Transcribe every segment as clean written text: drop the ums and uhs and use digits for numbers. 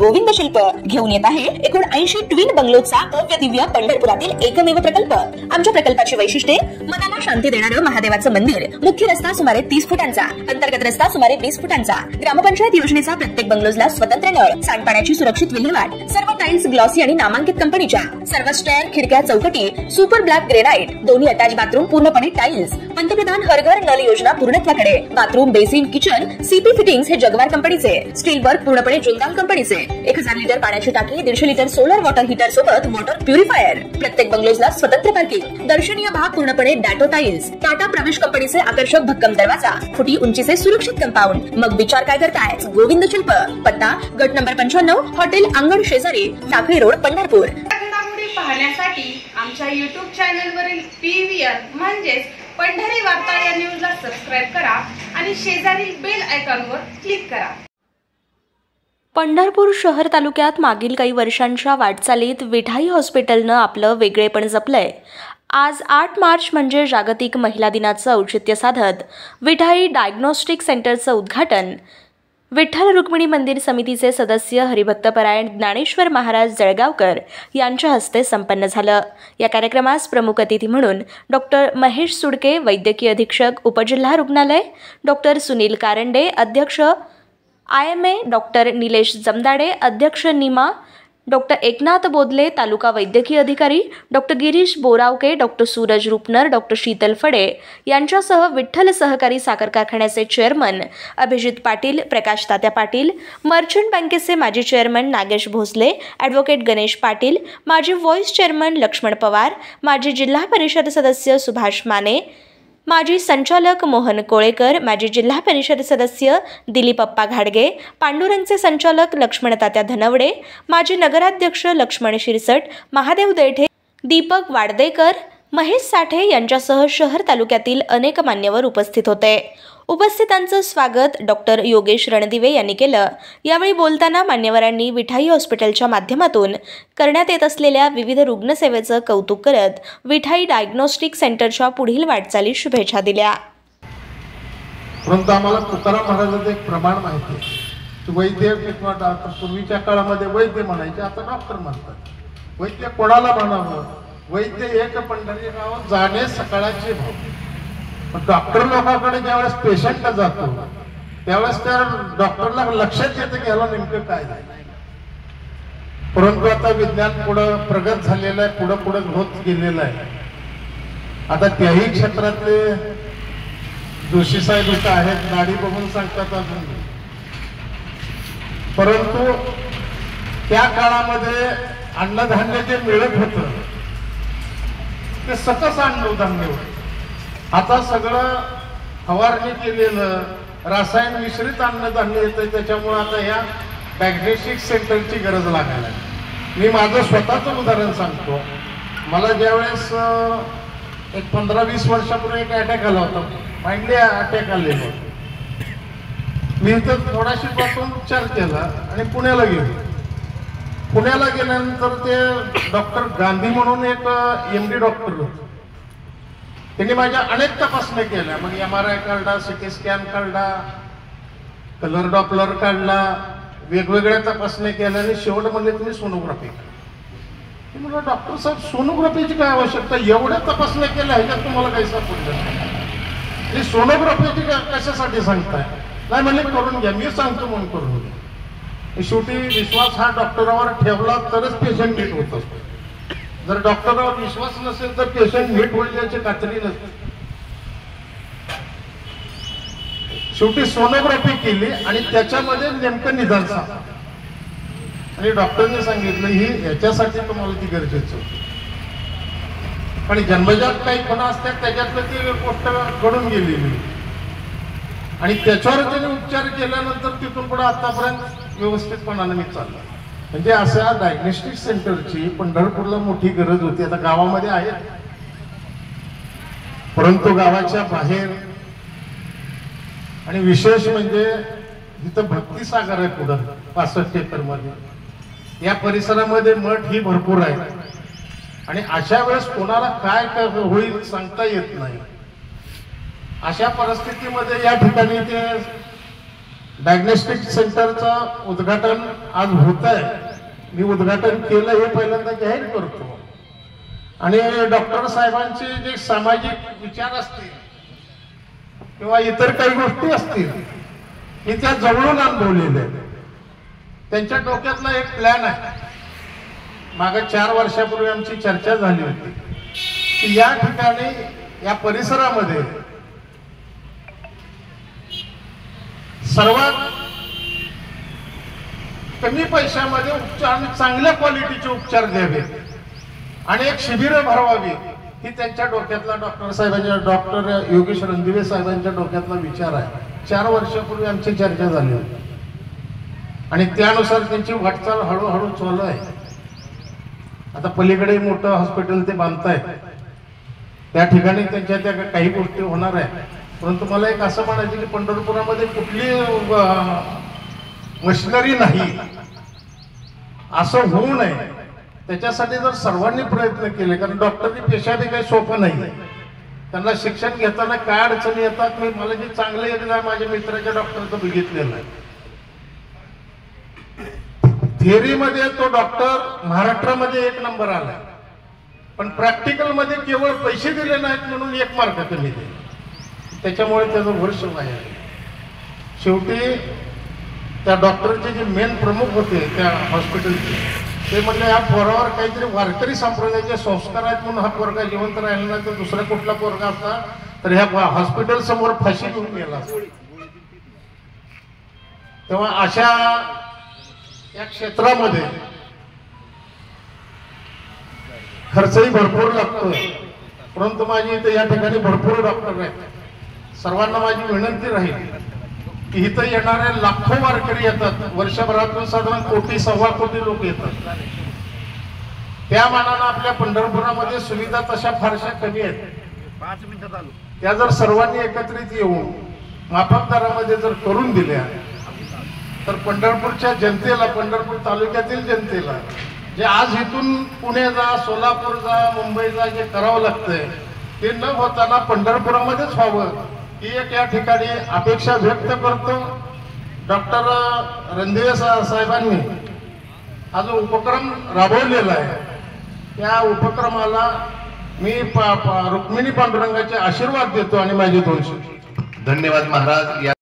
गोविंद शिल्प घेऊन येत आहे एकूण 80 ट्विन बंगलोचा भव्य दिव्य पंढरपुरातील एकमेव प्रकल्प। आमच्या प्रकल्पाची वैशिष्ट्ये मनाला शांती देणारं महादेवाचं मंदिर, मुख्य रस्ता सुमारे 30 फुटांचा, अंतर्गत रस्ता सुमारे 20 फुटांचा, ग्रामपंचायत योजनेचा प्रत्येक बंगलोजला स्वतंत्र नळ, सांडपाण्याची सुरक्षित विल्हेवाट, सर्व टाइल्स ग्लॉसी आणि नामांकित कंपनीच्या, सर्व स्टेअर, खिडक्या, चौकटी सुपर ब्लॅक ग्रेनाइट, दोन्ही अटॅच बाथरूम पूर्णपणे टाइल्स, पंतप्रधान हर घर नल योजना पूर्णत्वाकडे, bathroom, basin, kitchen CP fittings हे जगवार कंपनीचे, स्टील वर्क पूर्णपणे जिंदाल कंपनीचे, 1000 लिटर पाण्याची टाकी, 150 लिटर सोलर वॉटर हीटर सोबत वॉटर प्युरिफायर, प्रत्येक बंगलोजला स्वतंत्र पार्किंग, दर्शनीय भाग पूर्णपणे डॅटो टाइल्स, टाटा प्रवेश कंपनीचे आकर्षक भक्कम दरवाजा, फुटी उंचीचे सुरक्षित कंपाऊंड। मग विचार काय करताय? गोविंद शिल्प, पत्ता गट नंबर 95, हॉटेल अंगण शेजारी, टाकळी रोड, पंढरपूर। घडामोडी पाहण्यासाठी आमच्या YouTube चॅनलवरील PVR म्हणजेच पंढरी वार्ता या न्यूजला सबस्क्राइब करा आणि शेजारील बेल आयकॉनवर क्लिक करा। पंढरपूर शहर तालुक्यात मागील काही वर्षांच्या वाटचालीत विठाई हॉस्पिटलनं आपलं वेगळेपण जपलंय। आज 8 मार्च म्हणजे जागतिक महिला दिनाचं औचित्य साधत विठाई डायग्नोस्टिक सेंटरचं उद्घाटन विठ्ठल रुक्मिणी मंदिर समितीचे सदस्य हरिभक्तपरायण ज्ञानेश्वर महाराज जळगावकर यांच्या हस्ते संपन्न झालं। या कार्यक्रमास प्रमुख अतिथी म्हणून डॉक्टर महेश सुडके, वैद्यकीय अधीक्षक, उपजिल्हा रुग्णालय, डॉक्टर सुनील कारंडे, अध्यक्ष IMA, डॉक्टर निलेश जमदाडे, अध्यक्ष निमा, डॉक्टर एकनाथ बोदले, तालुका वैद्यकीय अधिकारी, doctor Girish Boravke, doctor Suraj Rupnar, doctor Sheetal Phade यांच्यासह विठ्ठल सहकारी साखर कारखान्याचे चेअरमन अभिजित पाटील, प्रकाश तात्या पाटील, मर्चंट बँकेचे माजी चेअरमन नागेश भोसले, ॲडव्होकेट गणेश पाटील, माजी व्हाईस चेअरमन लक्ष्मण पवार, माजी जिल्हा परिषद सदस्य सुभाष माने, माजी संचालक मोहन कोळेकर, माजी जिल्हा परिषद सदस्य दिलीपप्पा घाडगे, पांडुरंगचे संचालक लक्ष्मण तात्या धनवडे, माजी नगराध्यक्ष लक्ष्मण शिरसट, महादेव देठे, दीपक वाडदेकर, महेश साठे यांच्यासह शहर तालुक्यातील अनेक मान्यवर उपस्थित होते। उपस्थितांचं स्वागत डॉक्टर योगेश रणदिवे यांनी केलं। यावेळी बोलताना मान्यवरांनी विठाई हॉस्पिटलच्या माध्यमातून करण्यात येत असलेल्या विविध रुग्णसेवेचं कौतुक करत विठाई डायग्नोस्टिक सेंटरच्या पुढील वाटचालीस शुभेच्छा दिल्या। परंतु आम्हाला तुकाराम महाराजांचं एक प्रमाण माहिती आहे, वैद्य किंवा डॉक्टर पूर्वीच्या काळामध्ये वैद्य म्हणायचे, आता डॉक्टर म्हणतात। वैद्य कोणाला म्हणावं? वैद्य एक पंढरी गाव जाणे सकाळचे भाव। डॉक्टर लोकांकडे ज्यावेळेस पेशंटला जातो त्यावेळेस त्या डॉक्टरला लक्षात येतं की ह्याला नेमकं काय झालं। परंतु आता विज्ञान पुढं प्रगत झालेलं आहे, पुढं पुढं होत गेलेलं आहे। आता त्याही क्षेत्रातले जोशी साहेब इथं आहेत, गाडी बघून सांगतात अजून। परंतु त्या काळामध्ये अन्नधान्य जे मिळत होतं ते सकस अन्नधान्य होतं। आता सगळं फवारणी केलेलं रासायन मिश्रित अन्नधान्य येतं, त्याच्यामुळे आता या डायग्नोस्टिक सेंटरची गरज लागायला। मी माझं स्वतःचं उदाहरण सांगतो। मला ज्यावेळेस एक 15-20 वर्षापूर्वी एक अटॅक आला होता, माइंडली अटॅक आलेला, मी इथं थोडाशी पासून उपचार केला आणि पुण्याला गेलो। पुण्याला गेल्यानंतर ते डॉक्टर गांधी म्हणून एक MD डॉक्टर होते, त्यांनी माझ्या अनेक तपासण्या केल्या। मग MRI काढला, CT स्कॅन काढला, कलर डॉपलर काढला, वेगवेगळ्या तपासण्या केल्या आणि शेवट म्हणले तुम्ही सोनोग्राफी करा। म्हणलं डॉक्टर साहेब सोनोग्राफीची काय आवश्यकता? एवढ्या तपासण्या केल्या ह्याच्यात तुम्हाला काही सापडलं? ही सोनोग्राफीची कशासाठी सांगताय? नाही म्हणले करून घ्या, मी सांगतो म्हणून करून घ्या। शेवटी विश्वास हा डॉक्टरावर ठेवला तरच पेशंट नीट होत असतो। जर डॉक्टरावर विश्वास नसेल तर पेशंट नीट होईल याची खात्री नसते। शेवटी सोनोग्राफी केली आणि त्याच्यामध्ये नेमकं निदान सापडलं आणि डॉक्टरने सांगितलं ही याच्यासाठी तुम्हाला ती गरजेचं होती। पण जन्मजात काही खुणा असतात त्याच्यातलं ती गोष्ट घडून गेलेली आणि त्याच्यावर त्यांनी उपचार केल्यानंतर तिथून पुढे आतापर्यंत व्यवस्थितपणाने मी चाललो। म्हणजे अशा डायग्नोस्टिक सेंटरची पंढरपूरला मोठी गरज होती। आता गावामध्ये आहे, परंतु गावाच्या बाहेर आणि विशेष म्हणजे इथं भक्तिसागर आहे पुढं 65 एकर मध्ये, या परिसरामध्ये मठ ही भरपूर आहे आणि अशा वेळेस कोणाला काय होईल सांगता येत नाही। अशा परिस्थितीमध्ये या ठिकाणी ते डायग्नोस्टिक सेंटरचं उद्घाटन आज होत आहे. मी उद्घाटन केलं हे पहिल्यांदा जाहीर करतो. आणि डॉक्टर साहेबांचे जे सामाजिक विचार असतील किंवा इतर काही गोष्टी असतील हे त्या जवळून अनुभवलेले आहेत. त्यांच्या डोक्यातला एक प्लॅन आहे. मागे 4 वर्षापूर्वी आमची चर्चा झाली होती की या ठिकाणी या परिसरामध्ये सर्वात कमी पैशामध्ये उपचार आणि चांगल्या क्वालिटीचे उपचार द्यावे आणि एक शिबिर भरवावी ही त्यांच्या डोक्यातला डॉक्टर योगेश रणदिवे साहेबांच्या डोक्यातला विचार आहे. 4 वर्षापूर्वी आमची चर्चा झाली होती आणि त्यानुसार त्यांची वाटचाल हळूहळू चालू आहे. आता पलीकडे मोठं हॉस्पिटल ते बांधतायत, त्या ठिकाणी त्यांच्या त्या काही गोष्टी होणार आहे. परंतु मला एक असं म्हणायचं की पंढरपुरामध्ये कुठली मशिनरी नाही असं होऊ नये. त्याच्यासाठी जर सर्वांनी प्रयत्न केले, कारण डॉक्टरची पेशा बी काही सोपं नाही. त्यांना शिक्षण घेताना काय अडचणी येतात मला जे चांगलं एकदा माझ्या मित्राच्या डॉक्टरचं बघितलेलं आहे. थिअरीमध्ये तो डॉक्टर महाराष्ट्रामध्ये 1 नंबर आलाय, पण प्रॅक्टिकल मध्ये केवळ पैसे दिले नाहीत म्हणून 1 मार्क कमी दिले. त्याच्यामुळे त्याचं वर्ष वाया. शेवटी त्या डॉक्टरचे जे मेन प्रमुख होते त्या हॉस्पिटलचे ते म्हणजे या पोरावर काहीतरी वारकरी संप्रदायाचे संस्कार आहेत म्हणून हा पोरगा जिवंत राहिला नाही तर दुसरा कुठला पोरगा असता तर ह्या हॉस्पिटल समोर फाशी घेऊन गेला. तेव्हा अशा या क्षेत्रामध्ये खर्चही भरपूर लागतोय. परंतु माझी इथे या ठिकाणी भरपूर डॉक्टर आहेत. सर्वांना माझी विनंती राहील की इथं येणारे लाखो वारकरी येतात. वर्षभरातून साधारण 1 कोटी 1.25 कोटी लोक येतात. त्या मानानं आपल्या पंढरपुरामध्ये सुविधा तशा फारशा कमी आहेत. त्या जर सर्वांनी एकत्रित येऊन माफक दरामध्ये जर करून दिल्या तर पंढरपूरच्या जनतेला, पंढरपूर तालुक्यातील जनतेला जे आज इथून पुणे जा, सोलापूर जा, मुंबई जा जे करावं लागतंय ते न होताना पंढरपुरामध्येच व्हावं ही एक या ठिकाणी अपेक्षा व्यक्त करतो. डॉक्टर रणदिवे साहेबांनी हा जो उपक्रम राबवलेला आहे त्या उपक्रमाला मी रुक्मिणी पांडुरंगाचे आशीर्वाद देतो आणि माझे 2 शब्द. धन्यवाद महाराज.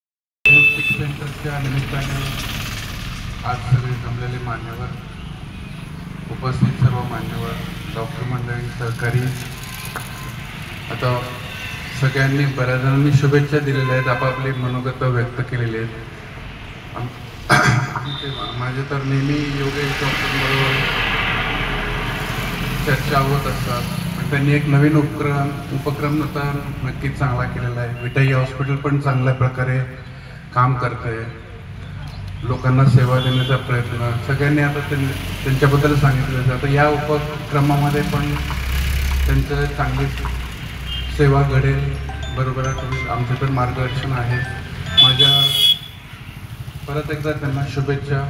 सेंटरच्या निमित्ताने आज सगळे जमलेले मान्यवर, उपस्थित सर्व मान्यवर, डॉक्टर मंडळी, सहकारी, आता सगळ्यांनी बऱ्याच जणांनी शुभेच्छा दिलेल्या आहेत, आपापली मनोगत व्यक्त केलेली आहेत. माझे तर नेहमी योगेश डॉक्टरबरोबर चर्चा होत असतात. त्यांनी एक नवीन उपक्रम आता नक्कीच चांगला केलेला आहे. विठाई हॉस्पिटल पण चांगल्या प्रकारे काम करते, लोकांना सेवा देण्याचा प्रयत्न सगळ्यांनी आता त्यांच्याबद्दल सांगितलं जातं. या उपक्रमामध्ये पण त्यांचं चांगली सेवा घडेल, बरोबर आमचं तर मार्गदर्शन आहे. माझ्या परत एकदा त्यांना शुभेच्छा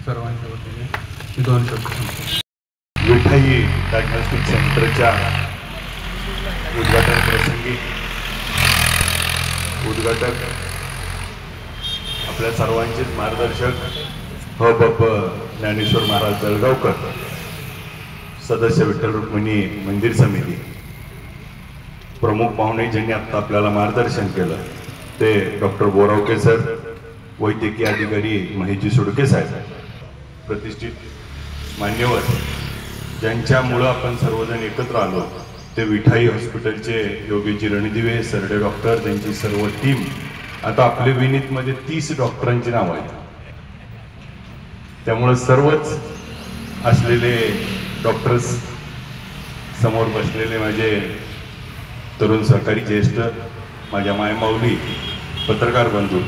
सर्वांच्या वतीने 2 शब्द सांगतो. विठाई डायग्नोस्टिक सेंटरच्या उद्घाटन प्रसंगी उद्घाटक आपल्या सर्वांचेच मार्गदर्शक ब ज्ञानेश्वर महाराज जळगावकर, सदस्य विठ्ठल रुक्मिणी मंदिर समिती, प्रमुख पाहुणे ज्यांनी आता आपल्याला मार्गदर्शन केलं ते डॉक्टर बोरावके सर, वैद्यकीय अधिकारी महेशजी सुडके साहेब, प्रतिष्ठित मान्यवर ज्यांच्यामुळं आपण सर्वजण एकत्र आलो ते विठाई हॉस्पिटलचे योगेशजी रणदिवे, सरडे डॉक्टर, त्यांची सर्व टीम. आता आपल्या विनीतमध्ये 30 डॉक्टरांची नावं आहेत. त्यामुळं सर्वच असलेले डॉक्टर्स, समोर बसलेले माझे तरुण सहकारी ज्येष्ठ, माझ्या मायमाऊली, पत्रकार बंधू.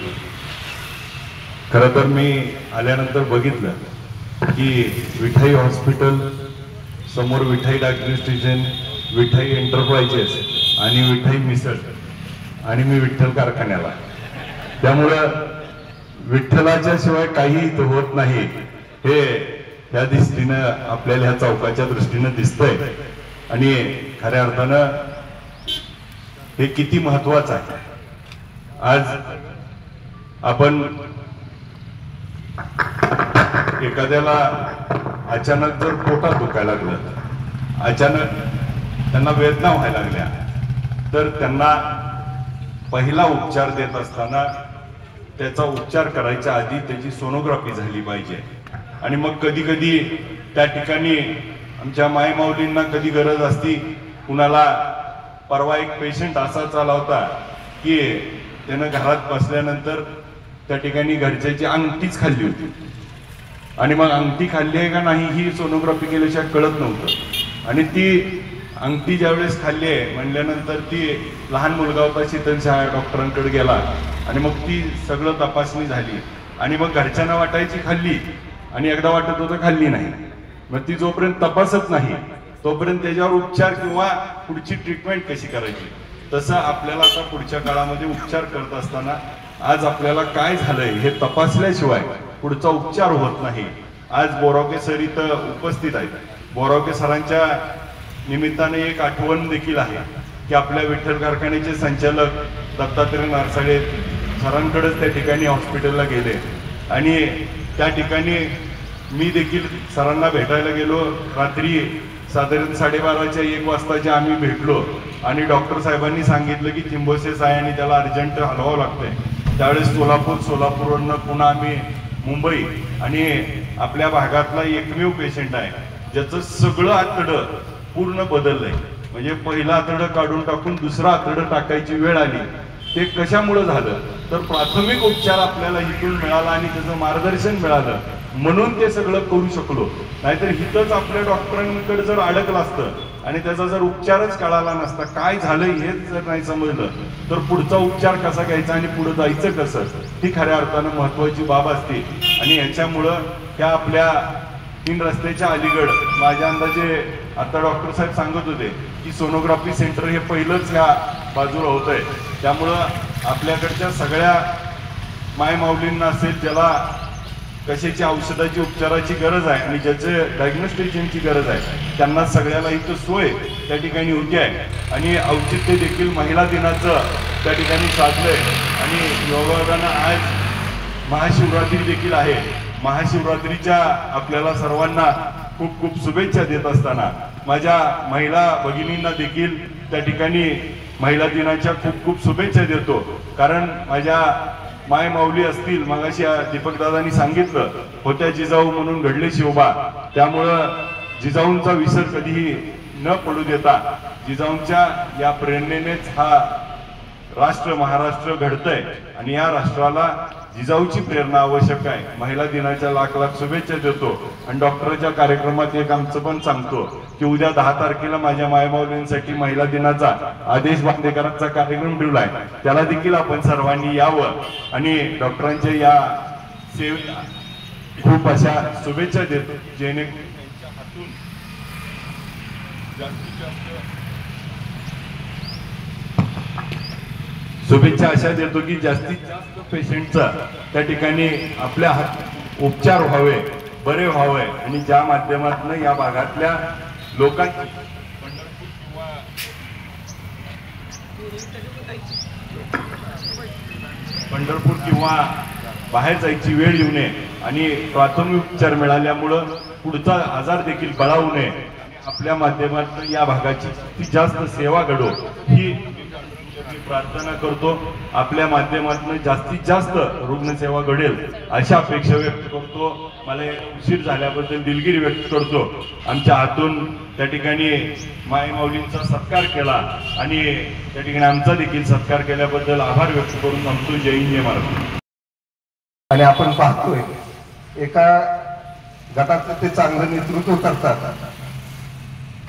खरं तर मी आल्यानंतर बघितलं की विठाई हॉस्पिटल समोर विठाई डायग्नोस्टिशियन, विठाई एंटरप्राइजेस आणि विठाई मिसळ आणि मी विठ्ठल कारखान्याला. त्यामुळं विठ्ठलाच्या शिवाय काही इथं होत नाही हे त्या दृष्टीनं आपल्याला ह्या चौकाच्या दृष्टीनं दिसतंय. आणि खऱ्या अर्थानं हे किती महत्वाचं आहे. आज आपण एखाद्याला अचानक जर पोटात दुखायला लागलं, अचानक त्यांना वेदना व्हायला लागल्या, तर त्यांना पहिला उपचार देत असताना त्याचा उपचार करायच्या आधी त्याची सोनोग्राफी झाली पाहिजे. आणि मग कधी कधी त्या ठिकाणी आमच्या मायमाऊलींना कधी गरज असती. कुणाला परवा एक पेशंट असा चाला होता की त्यानं घरात बसल्यानंतर त्या ठिकाणी घरच्याची अंगठीच खाल्ली होती आणि मग अंगठी खाल्ली आहे का नाही ही सोनोग्राफी केल्याशिवाय कळत नव्हतं. आणि ती अंगठी ज्यावेळेस खाल्ली आहे म्हणल्यानंतर ती लहान मुलगा होता शीतलशहा डॉक्टरांकडे गेला आणि मग ती सगळं तपासणी झाली आणि मग घरच्यांना वाटायची खाल्ली आणि एकदा वाटत होतं खाल्ली नाही. मग ती जोपर्यंत तपासत नाही तोपर्यंत त्याच्यावर उपचार किंवा पुढची ट्रीटमेंट कशी करायची. तसं आपल्याला आता पुढच्या काळामध्ये उपचार करत असताना आज आपल्याला काय झालंय हे तपासल्याशिवाय पुढचा उपचार होत नाही. आज बोरावके सर इथं उपस्थित आहेत. बोरावके सरांच्या निमित्ताने एक आठवण देखील आहे की आपल्या विठ्ठल कारखान्याचे संचालक दत्तात्रय नारसाळे सरांकडेच त्या ठिकाणी हॉस्पिटलला गेले आणि त्या ठिकाणी मी देखील सरांना भेटायला गेलो. रात्री साधारण 12:30 वाजताचे आम्ही भेटलो आणि डॉक्टर साहेबांनी सांगितलं की थिंबोसिस आहे आणि त्याला अर्जंट हलवावं लागतंय. त्यावेळेस सोलापूरवरनं पुन्हा आम्ही मुंबई आणि आपल्या भागातला एकमेव पेशंट आहे ज्याचं सगळं आतडं पूर्ण बदललंय. म्हणजे पहिलं आतडं काढून टाकून दुसरं आतडं टाकायची वेळ आली. ते कशामुळे झालं तर प्राथमिक उपचार आपल्याला इथून मिळाला आणि त्याचं मार्गदर्शन मिळालं म्हणून ते सगळं करू शकलो. नाहीतर इथंच आपल्या डॉक्टरांकडे जर अडकलं असतं आणि त्याचा जर उपचारच कळाला नसता, काय झालं हेच जर नाही समजलं तर पुढचा उपचार कसा घ्यायचा आणि पुढे जायचं कसं ही खऱ्या अर्थानं महत्वाची बाब असते. आणि ह्याच्यामुळं त्या आपल्या 3 रस्त्याच्या अलीगड माझ्या अंदाजे आता डॉक्टर साहेब सांगत होते की सोनोग्राफी सेंटर हे पहिलंच ह्या बाजूला होत आहे. त्यामुळं आपल्याकडच्या सगळ्या मायमाऊलींना असेल ज्याला कशाची औषधाची उपचाराची गरज आहे आणि ज्याचे डायग्नोस्टिशियनची गरज आहे त्यांना सगळ्याला इथं सोय त्या ठिकाणी होती आहे. आणि औचित्य देखील महिला दिनाचं त्या ठिकाणी साधलंय आणि योगायोगानं आज महाशिवरात्री देखील आहे. महाशिवरात्रीच्या आपल्याला सर्वांना खूप खूप शुभेच्छा देत असताना माझ्या महिला भगिनींना देखील त्या ठिकाणी महिला दिनाच्या खूप खूप शुभेच्छा देतो. कारण माझ्या माय माऊली असतील, मगाशी दीपकदादांनी सांगितलं होत्या जिजाऊ म्हणून घडले शिवबा. त्यामुळं जिजाऊंचा विसर कधीही न पडू देता जिजाऊंच्या या प्रेरणेनेच हा राष्ट्र महाराष्ट्र घडतंय आणि या राष्ट्राला जिजाऊची प्रेरणा आवश्यक आहे. महिला दिनाच्या लाख लाख शुभेच्छा देतो. आणि डॉक्टरच्या कार्यक्रमात एक आमचं पण सांगतो की उद्या 10 तारखेला माझ्या मायमाऊलींसाठी महिला दिनाचा आदेश बांदेकरांचा कार्यक्रम ठेवलाय. त्याला देखील आपण सर्वांनी यावं आणि डॉक्टरांच्या या सेवेला खूप अशा शुभेच्छा देतो जेणेकरून त्यांच्या हातून जास्तीत जास्त शुभेच्छा अशा देतो की जास्तीत जास्त पेशंटचा त्या ठिकाणी आपल्या हात उपचार व्हावे, बरे व्हावे आणि ज्या माध्यमातून या भागातल्या लोकांची पंढरपूर किंवा बाहेर जायची वेळ येऊ नये आणि प्राथमिक उपचार मिळाल्यामुळं पुढचा आजार देखील बळावू नये. आपल्या माध्यमातून या भागाची जास्त सेवा घडो ही प्रार्थना करतो. आपल्या माध्यमातून जास्तीत जास्त रुग्णसेवा घडेल अशा अपेक्षा व्यक्त करतो. मला उशीर झाल्याबद्दल दिलगिरी व्यक्त करतो. आमच्या हातून त्या ठिकाणी मायमाऊलींचा सत्कार केला आणि त्या ठिकाणी आमचा देखील सत्कार केल्याबद्दल आभार व्यक्त करून सांगतो. जय हिंद जय महाराष्ट्र. आणि आपण पाहतोय एका गटाचं ते चांगलं नेतृत्व करतात.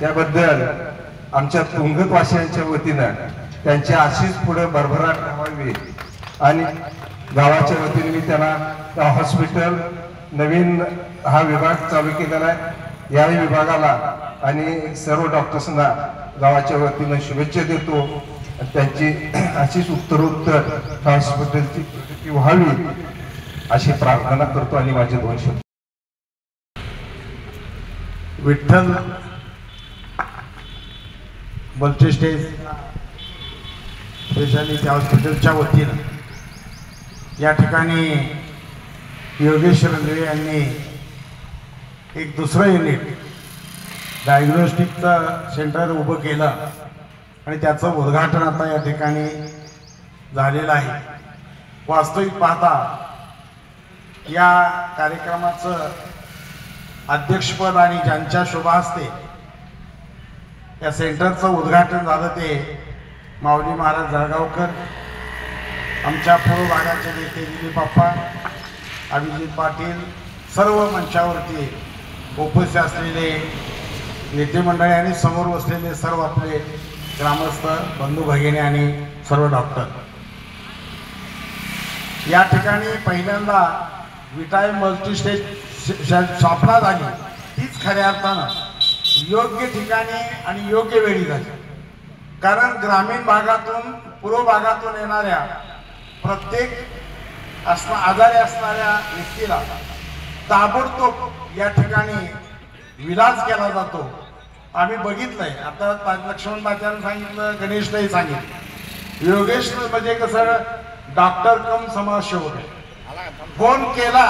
त्याबद्दल आमच्या तुंगतवासियांच्या वतीनं त्यांची अशीच पुढे भरभराट व्हावी आणि गावाच्या वतीने मी त्यांना हॉस्पिटल नवीन हा विभाग चालू केलेला आहे. या विभागाला आणि सर्व डॉक्टर्सना गावाच्या वतीनं शुभेच्छा देतो. त्यांची अशीच उत्तरोत्तर हॉस्पिटलची प्रगती व्हावी अशी प्रार्थना करतो आणि माझे 2 शब्द. विठ्ठल मल्टीस्टेज स्पेशालिटी हॉस्पिटलच्या वतीनं या ठिकाणी योगेश रणदिवे यांनी एक दुसरं युनिट डायग्नोस्टिकचं सेंटर उभं केलं आणि त्याचं उद्घाटन आता या ठिकाणी झालेलं आहे. वास्तविक पाहता या कार्यक्रमाचं अध्यक्षपद आणि ज्यांच्या शुभ हस्ते या सेंटरचं उद्घाटन झालं ते माऊली महाराज जळगावकर, आमच्या पूर्व भागाचे नेते दिलीप बाप्पा, अभिजित पाटील, सर्व मंचावरती उपस्थित असलेले नेते मंडळी आणि समोर बसलेले सर्व आपले ग्रामस्थ बंधू भगिनी आणि सर्व डॉक्टर. या ठिकाणी पहिल्यांदा विटाय मल्टीस्टेज स्थापना झाली, तीच खऱ्या अर्थानं योग्य ठिकाणी आणि योग्य वेळी झाली. कारण ग्रामीण भागातून पूर्व भागातून येणाऱ्या प्रत्येक आजारी असणाऱ्या व्यक्तीला ताबडतोब या ठिकाणी विलाज केला जातो. आम्ही बघितलंय, आता लक्ष्मण तात्यानं सांगितलं, गणेशलाही सांगितलं. योगेश म्हणजे कसं डॉक्टर कम समाजसेवक आहे. फोन केला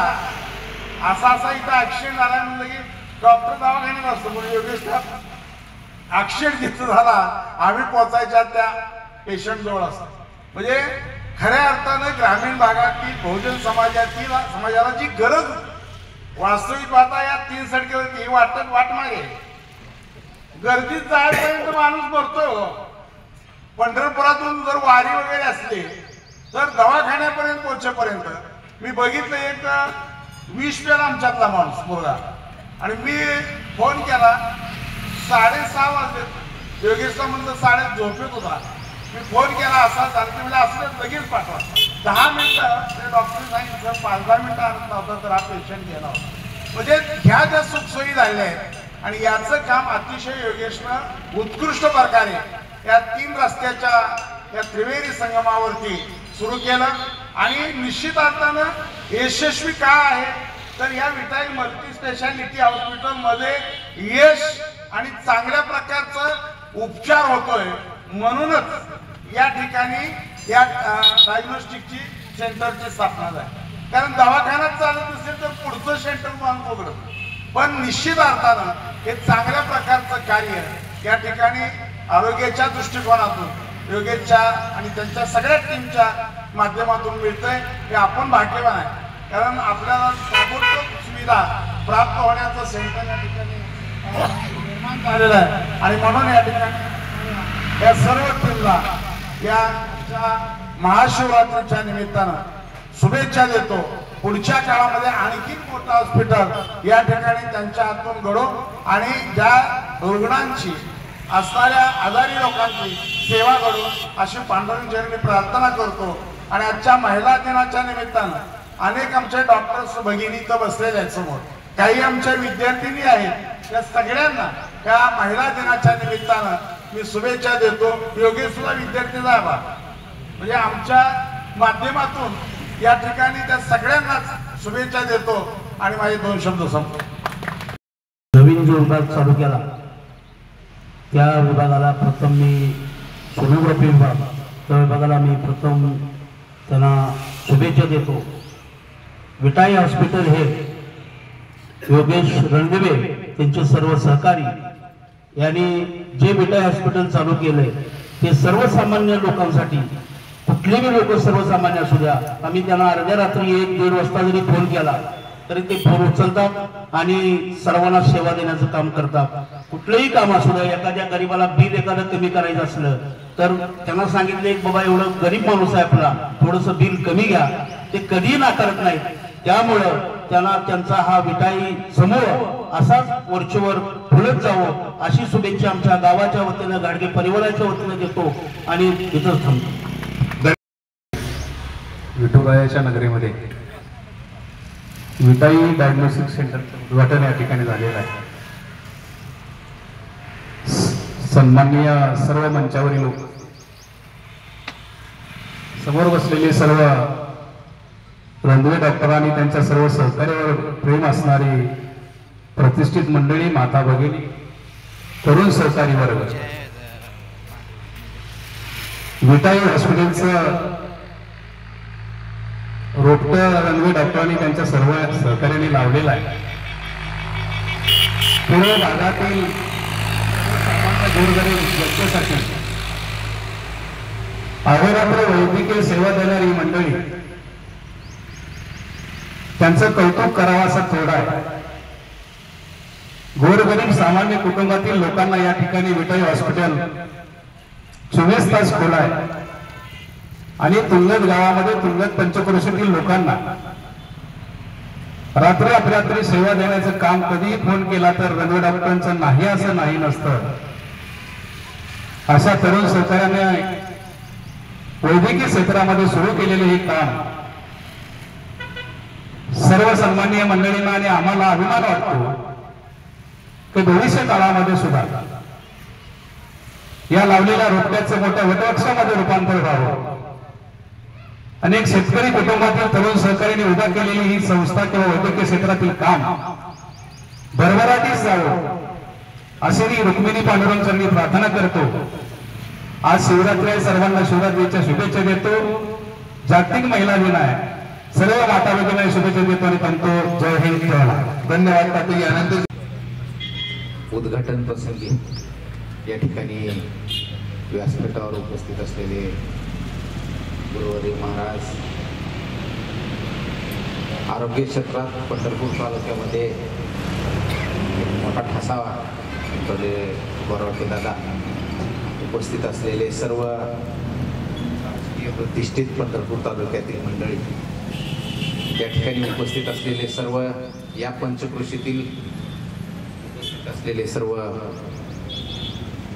असा इथं ऍक्सिडेंट झाला म्हणलं की डॉक्टर दवाखान्यात असतो, म्हणून योगेशला ऍक्सिडेंट जिथं झाला आम्ही पोचायच्या त्या पेशंट जवळ असतो. म्हणजे खऱ्या अर्थानं ग्रामीण भागातील बहुजन समाजाला जी गरज वास्तविक पाहता या 3 सडकेवरती वाट मागे गर्दीत जायपर्यंत माणूस मरतो. पंढरपुरातून जर वारी वगैरे असली तर दवाखान्यापर्यंत पोहोचेपर्यंत मी बघितलं एक 20 पेला आमच्यातला माणूस मुलगा, आणि मी फोन केला 6:30 वाजले. योगेशला म्हणलं 7:30 झोपेत होता. मी फोन केला असा झालं की म्हणजे असं लगेच पाठवा. 10 मिनिटं ते डॉक्टरने सांगितलं 5-10 मिनिटं आणत नव्हता तर हा पेशंट गेला होता. म्हणजे ह्या ज्या सुखसोयी झालेल्या आहेत आणि याचं काम अतिशय योगेशनं उत्कृष्ट प्रकारे या 3 रस्त्याच्या या त्रिवेणी संगमावरती सुरू केलं. आणि निश्चित अर्थानं यशस्वी का आहे तर या विटाई मल्टी स्पेशालिटी हॉस्पिटलमध्ये यश आणि चांगल्या प्रकारचं उपचार होतोय. म्हणूनच या ठिकाणी या डायग्नोस्टिकची सेंटरची स्थापना झाली. कारण दवाखान्यात चालत नसेल तर पुढचं सेंटर माणूस उघडत, पण निश्चित अर्थानं हे चांगल्या प्रकारचं कार्य या ठिकाणी आरोग्याच्या दृष्टिकोनातून योगेशच्या आणि त्यांच्या सगळ्या टीमच्या माध्यमातून मिळतंय. हे आपण भाग्यवान आहे, कारण आपल्याला ताबडतोब सुविधा प्राप्त होण्याचं सेंटर या ठिकाणी निर्माण झालेलं आहे. आणि म्हणून या ठिकाणी या सर्व टीमला या महाशिवरात्रीच्या निमित्तानं शुभेच्छा देतो. पुढच्या काळामध्ये आणखी मोठं हॉस्पिटल या ठिकाणी त्यांच्या हातून घडो आणि ज्या रुग्णांची असणाऱ्या आजारी लोकांची सेवा घडो अशी पांडुरंग चरणी प्रार्थना करतो. आणि आजच्या महिला दिनाच्या निमित्तानं अनेक आमचे डॉक्टर्स भगिनी इथं बसलेले आहेत समोर, काही आमच्या विद्यार्थिनी आहेत. त्या सगळ्यांना त्या महिला दिनाच्या निमित्तानं मी शुभेच्छा देतो. योगेश सुद्धा विद्यार्थी जावा म्हणजे आमच्या माध्यमातून या ठिकाणी त्या सगळ्यांनाच शुभेच्छा देतो आणि माझे 2 शब्द संपतो. नवीन जो विभाग चालू केला त्या विभागाला प्रथम मी सोनोग्राफी विभाग त्या विभागाला मी प्रथम त्यांना शुभेच्छा देतो. विटाई हॉस्पिटल हे योगेश रणदिवे त्यांचे सर्व सहकारी यांनी जे विटाई हॉस्पिटल चालू केलंय ते सर्वसामान्य लोकांसाठी, कुठलेही लोक सर्वसामान्य असू द्या, आम्ही त्यांना अर्ध्या रात्री 1-1.5 वाजता जरी फोन केला तरी ते फोन उचलतात आणि सर्वांना सेवा देण्याचं काम करतात. कुठलंही काम असू द्या, एखाद्या गरीबाला बिल एखादं कमी करायचं असलं तर त्यांना सांगितले की बाबा एवढं गरीब माणूस आहे आपला, थोडंसं बिल कमी घ्या, ते कधीही नाकारत नाहीत. त्यामुळं त्यांना त्यांचा हा विटाई समूह असाच वरचेवर फुलत जावं अशी शुभेच्छा आमच्या गावाच्या वतीनं, गाडगे परिवाराच्या वतीनं देतो आणि इथंच थांबतो. विठुरायाच्या नगरीमध्ये विटाई डायग्नोस्टिक सेंटरचं उद्घाटन या ठिकाणी झालेलं आहे. सन्माननीय सर्व मंचावरील लोक, समोर बसलेले सर्व रणदिवे डॉक्टर आणि त्यांच्या सर्व सहकार्यावर प्रेम असणारी प्रतिष्ठित मंडळी, माता भगिनी, तरुण सहकारी वर्ग, विटाई हॉस्पिटलचं रोपटं रणवे डॉक्टरांनी त्यांच्या सर्व सहकार्याने लावलेला आहे. पूर्व भागातील गोरगरीब जनतेसाठी अहोरात्र वैद्यकीय सेवा देणारी मंडळी, त्यांचं कौतुक करावं असं थोडं आहे. गोरगरीब सामान्य कुटुंबातील लोकांना या ठिकाणी विठाई हॉस्पिटल 24 तास खुलं आहे आणि तुंगत गावामध्ये तुंगत पंचक्रोशीतील लोकांना रात्री अपरात्री सेवा देण्याचं काम कधीही फोन केला तर रणवे डॉक्टरांचं नाही असं नाही नसतं. अशा तरुण सहकार्याने वैद्यकीय क्षेत्रामध्ये सुरू केलेले हे काम सर्व सन्माननीय मंडळींना आणि आम्हाला अभिमान वाटतो की भविष्य काळामध्ये सुद्धा या लावलेल्या रोपट्याचं मोठ्या वटवृक्षामध्ये रूपांतर व्हावं. अनेक शेतकरी कुटुंबातील तरुण सहकार्याने उभा केलेली ही संस्था किंवा वैद्यकीय क्षेत्रातील काम भरभराटीस जावं अशी मी रुक्मिणी पांडुरंग चरणी प्रार्थना करतो. आज शिवरात्री आहे, सर्वांना शिवरात्रीच्या शुभेच्छा देतो. जागतिक महिला दिन आहे, सर्व माता भगिनींना शुभेच्छा देतो आणि म्हणतो जय हिंद, जय भारत. धन्यवाद. पाटील यानंतर उद्घाटन प्रसंगी या ठिकाणी व्यासपीठावर उपस्थित असलेले गुरुवर्य महाराज, आरोग्य क्षेत्रात पंढरपूर तालुक्यामध्ये मोठा ठसा गौरवके दादा, उपस्थित असलेले सर्व राजकीय प्रतिष्ठित पंढरपूर तालुक्यातील मंडळी, या ठिकाणी उपस्थित असलेले सर्व या पंचक्रोशीतील असलेले सर्व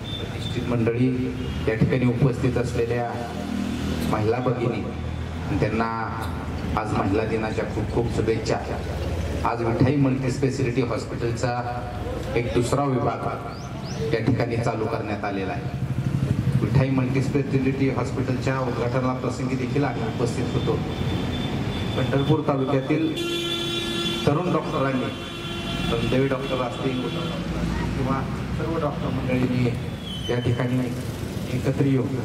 प्रतिष्ठित मंडळी, या ठिकाणी उपस्थित असलेल्या महिला भगिनी, त्यांना आज महिला दिनाच्या खूप खूप शुभेच्छा. आज विठाई मल्टी स्पेशालिटी हॉस्पिटलचा एक दुसरा विभाग या ठिकाणी चालू करण्यात आलेला आहे. विठाई मल्टी स्पेशालिटी हॉस्पिटलच्या उद्घाटना प्रसंगी देखील आम्ही उपस्थित होतो. पंढरपूर तालुक्यातील तरुण डॉक्टरांनी, रणदेवी डॉक्टर असतील किंवा सर्व डॉक्टर मंडळींनी या ठिकाणी एकत्र येऊन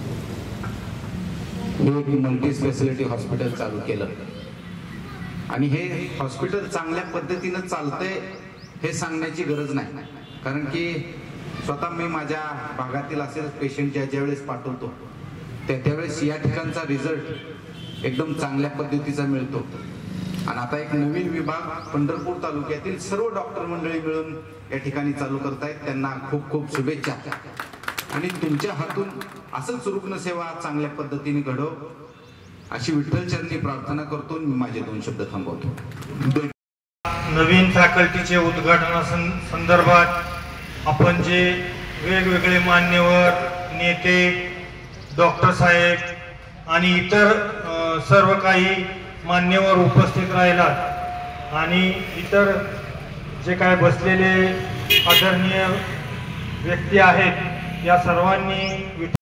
हे एक मल्टी स्पेशालिटी हॉस्पिटल चालू केलं. आणि हे हॉस्पिटल चांगल्या पद्धतीनं चालतंय हे सांगण्याची गरज नाही, कारण की स्वतः मी माझ्या भागातील असेल पेशंट ज्या वेळेस पाठवतो त्यावेळेस या ठिकाणचा रिझल्ट एकदम चांगल्या पद्धतीचा मिळतो. आणि आता एक नवीन विभाग पंढरपूर तालुक्यातील सर्व डॉक्टर मंडळी मिळून या ठिकाणी चालू करतायत. त्यांना खूप खूप शुभेच्छा आणि तुमच्या हातून असंच रुग्ण सेवा चांगल्या पद्धतीने घडो अशी विठ्ठल चरणी प्रार्थना करतो. मी माझे 2 शब्द थांबवतो. नवीन फॅकल्टीचे उद्घाटना संदर्भात आपण जे वेगवेगळे मान्यवर नेते, डॉक्टर साहेब आणि इतर सर्व काही मान्यवर उपस्थित राहिलात आणि इतर जे काय बसलेले आदरणीय व्यक्ती आहेत, या सर्वांनी